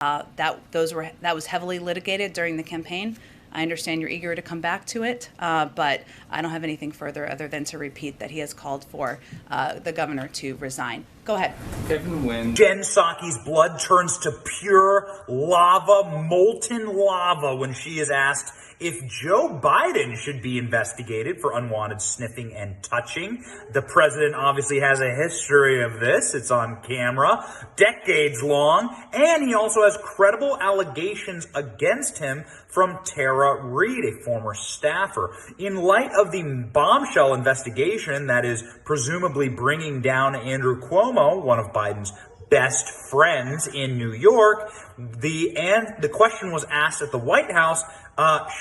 That was heavily litigated during the campaign. I understand you're eager to come back to it, but I don't have anything further other than to repeat that he has called for the governor to resign. Go ahead. Kevin, when Jen Psaki's blood turns to pure lava, molten lava, when she is asked if Joe Biden should be investigated for unwanted sniffing and touching. The president obviously has a history of this. It's on camera, decades long, and he also has credible allegations against him from Tara Reid, a former staffer. In light of the bombshell investigation that is presumably bringing down Andrew Cuomo, one of Biden's best friends in New York, the question was asked at the White House,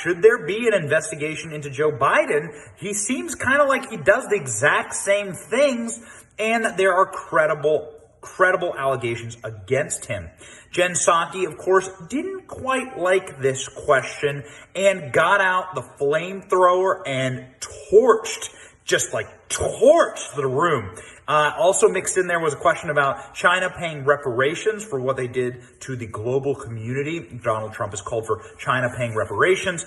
should there be an investigation into Joe Biden? He seems kind of like he does the exact same things, and there are credible allegations against him. Jen Psaki, of course, didn't quite like this question and got out the flamethrower and torched the room. Also mixed in there was a question about China paying reparations for what they did to the global community. Donald Trump has called for China paying reparations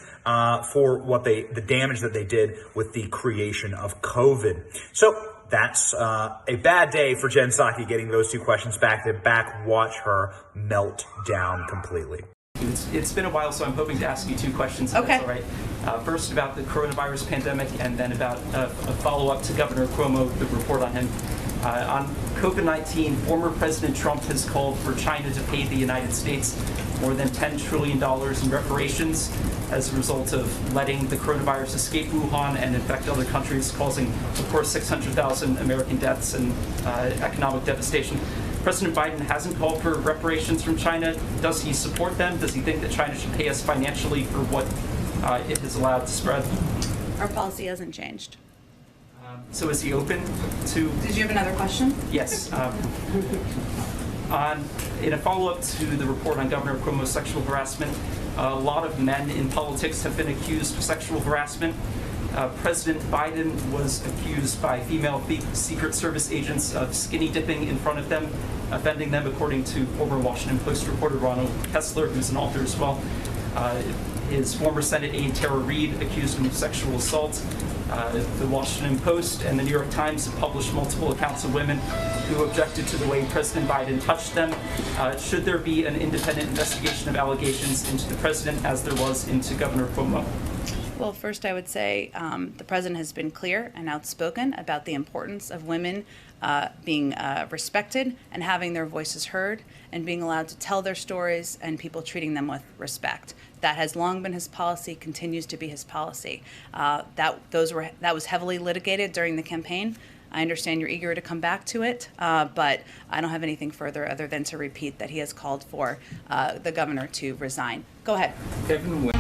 for the damage that they did with the creation of COVID. So that's a bad day for Jen Psaki, getting those two questions back to back. Watch her melt down completely. It's been a while, so I'm hoping to ask you two questions, if Okay. that's all right. First about the coronavirus pandemic, and then about a follow-up to Governor Cuomo, the report on him. On COVID-19, former President Trump has called for China to pay the United States more than $10 trillion in reparations as a result of letting the coronavirus escape Wuhan and infect other countries, causing, of course, 600,000 American deaths and economic devastation. President Biden hasn't called for reparations from China. Does he support them? Does he think that China should pay us financially for what it has allowed to spread? Our policy hasn't changed. So is he open to... Did you have another question? Yes. In a follow-up to the report on Governor Cuomo's sexual harassment, a lot of men in politics have been accused of sexual harassment. President Biden was accused by female Secret Service agents of skinny dipping in front of them, offending them, according to former Washington Post reporter Ronald Kessler, who's an author as well. His former Senate aide Tara Reid accused him of sexual assault. The Washington Post and the New York Times have published multiple accounts of women who objected to the way President Biden touched them. Should there be an independent investigation of allegations into the president, as there was into Governor Cuomo? Well, first I would say the president has been clear and outspoken about the importance of women being respected and having their voices heard and being allowed to tell their stories and people treating them with respect. That has long been his policy, continues to be his policy. That was heavily litigated during the campaign. I understand you're eager to come back to it, but I don't have anything further other than to repeat that he has called for the governor to resign. Go ahead. Kevin,